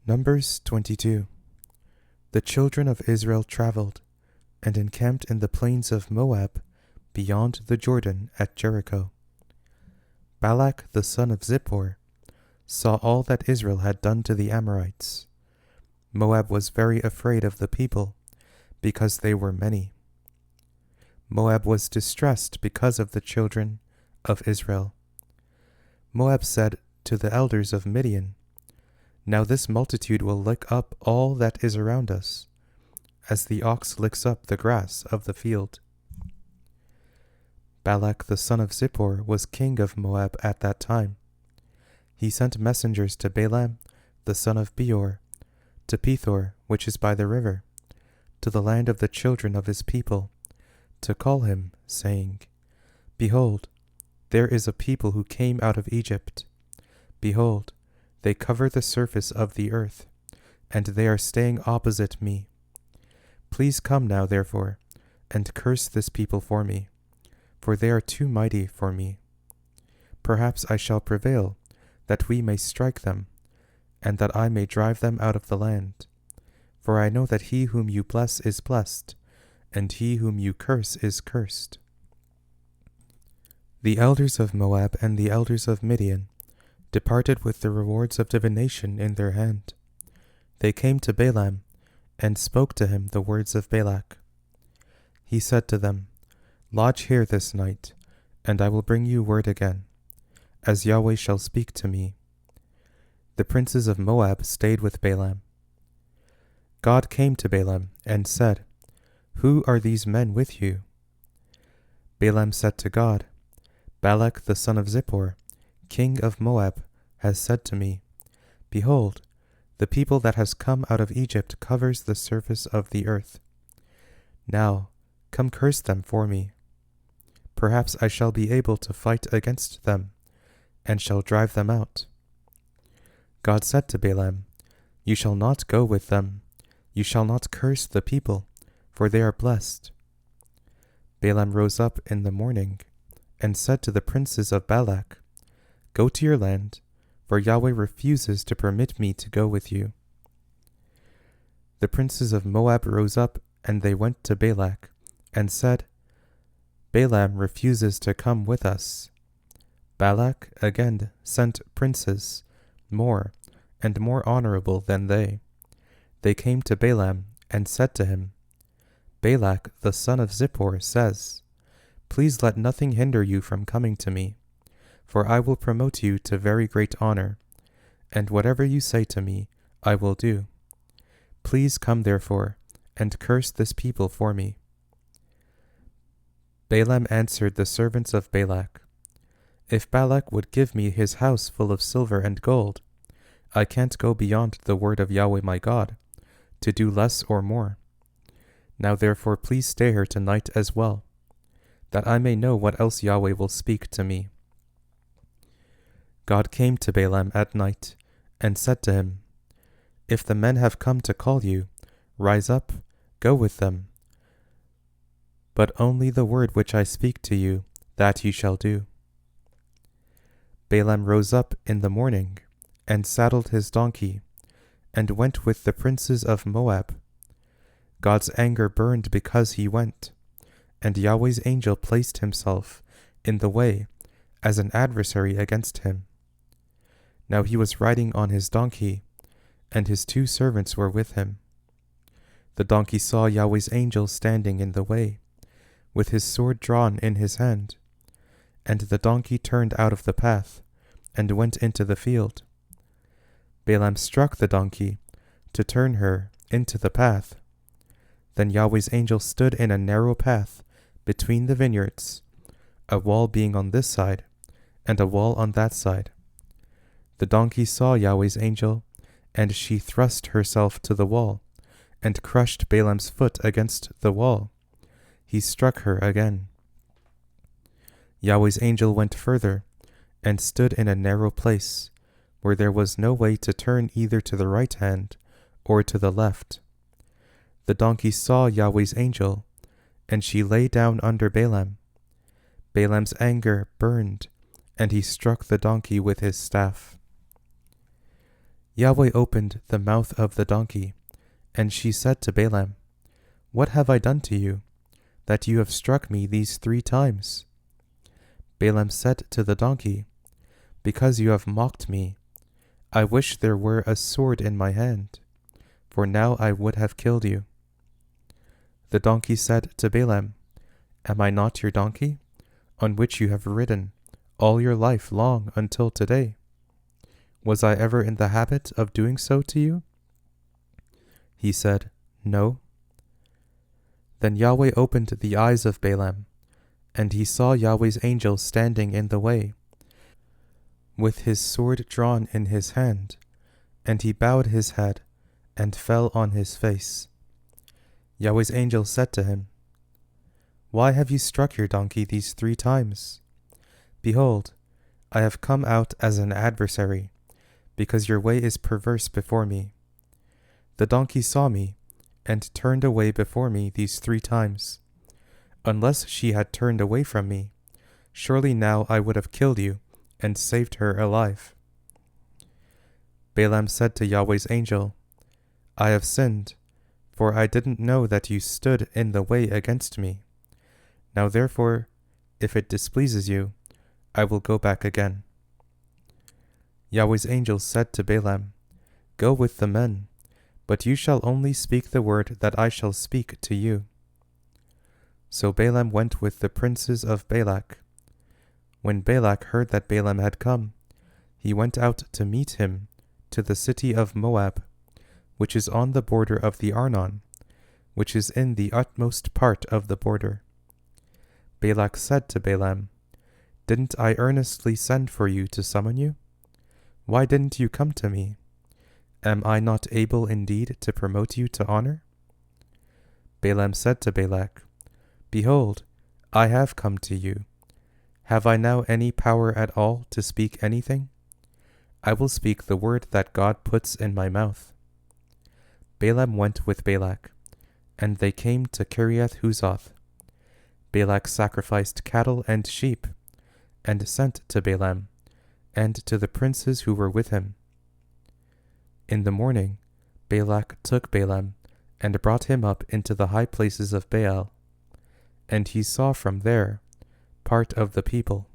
Numbers 22. The children of Israel traveled, and encamped in the plains of Moab, beyond the Jordan at Jericho. Balak the son of Zippor saw all that Israel had done to the Amorites. Moab was very afraid of the people, because they were many. Moab was distressed because of the children of Israel. Moab said to the elders of Midian, "Now this multitude will lick up all that is around us, as the ox licks up the grass of the field." Balak the son of Zippor was king of Moab at that time. He sent messengers to Balaam the son of Beor, to Pethor, which is by the river, to the land of the children of his people, to call him, saying, "Behold, there is a people who came out of Egypt. Behold, they cover the surface of the earth, and they are staying opposite me. Please come now, therefore, and curse this people for me, for they are too mighty for me. Perhaps I shall prevail, that we may strike them, and that I may drive them out of the land. For I know that he whom you bless is blessed, and he whom you curse is cursed." The elders of Moab and the elders of Midian departed with the rewards of divination in their hand. They came to Balaam, and spoke to him the words of Balak. He said to them, "Lodge here this night, and I will bring you word again, as Yahweh shall speak to me." The princes of Moab stayed with Balaam. God came to Balaam and said, "Who are these men with you?" Balaam said to God, "Balak the son of Zippor, king of Moab, has said to me, Behold, the people that has come out of Egypt covers the surface of the earth. Now, come curse them for me. Perhaps I shall be able to fight against them, and shall drive them out." God said to Balaam, "You shall not go with them. You shall not curse the people, for they are blessed." Balaam rose up in the morning, and said to the princes of Balak, "Go to your land, for Yahweh refuses to permit me to go with you." The princes of Moab rose up, and they went to Balak, and said, "Balaam refuses to come with us." Balak again sent princes, more and more honorable than they. They came to Balaam, and said to him, "Balak the son of Zippor says, Please let nothing hinder you from coming to me, for I will promote you to very great honor, and whatever you say to me, I will do. Please come therefore, and curse this people for me." Balaam answered the servants of Balak, "If Balak would give me his house full of silver and gold, I can't go beyond the word of Yahweh my God, to do less or more. Now therefore please stay here tonight as well, that I may know what else Yahweh will speak to me." God came to Balaam at night, and said to him, "If the men have come to call you, rise up, go with them. But only the word which I speak to you, that you shall do." Balaam rose up in the morning, and saddled his donkey, and went with the princes of Moab. God's anger burned because he went, and Yahweh's angel placed himself in the way as an adversary against him. Now he was riding on his donkey, and his 2 servants were with him. The donkey saw Yahweh's angel standing in the way, with his sword drawn in his hand, and the donkey turned out of the path, and went into the field. Balaam struck the donkey, to turn her into the path. Then Yahweh's angel stood in a narrow path between the vineyards, a wall being on this side, and a wall on that side. The donkey saw Yahweh's angel, and she thrust herself to the wall, and crushed Balaam's foot against the wall. He struck her again. Yahweh's angel went further, and stood in a narrow place, where there was no way to turn either to the right hand or to the left. The donkey saw Yahweh's angel, and she lay down under Balaam. Balaam's anger burned, and he struck the donkey with his staff. Yahweh opened the mouth of the donkey, and she said to Balaam, "What have I done to you, that you have struck me these 3 times?" Balaam said to the donkey, "Because you have mocked me, I wish there were a sword in my hand, for now I would have killed you." The donkey said to Balaam, "Am I not your donkey, on which you have ridden all your life long until today? Was I ever in the habit of doing so to you?" He said, "No." Then Yahweh opened the eyes of Balaam, and he saw Yahweh's angel standing in the way, with his sword drawn in his hand, and he bowed his head and fell on his face. Yahweh's angel said to him, "Why have you struck your donkey these 3 times? Behold, I have come out as an adversary, because your way is perverse before me. The donkey saw me, and turned away before me these 3 times. Unless she had turned away from me, surely now I would have killed you and saved her alive." Balaam said to Yahweh's angel, "I have sinned, for I didn't know that you stood in the way against me. Now therefore, if it displeases you, I will go back again." Yahweh's angel said to Balaam, "Go with the men, but you shall only speak the word that I shall speak to you." So Balaam went with the princes of Balak. When Balak heard that Balaam had come, he went out to meet him to the city of Moab, which is on the border of the Arnon, which is in the utmost part of the border. Balak said to Balaam, "Didn't I earnestly send for you to summon you? Why didn't you come to me? Am I not able indeed to promote you to honor?" Balaam said to Balak, "Behold, I have come to you. Have I now any power at all to speak anything? I will speak the word that God puts in my mouth." Balaam went with Balak, and they came to Kiriath Huzoth. Balak sacrificed cattle and sheep, and sent to Balaam, and to the princes who were with him. In the morning, Balak took Balaam, and brought him up into the high places of Baal, and he saw from there part of the people.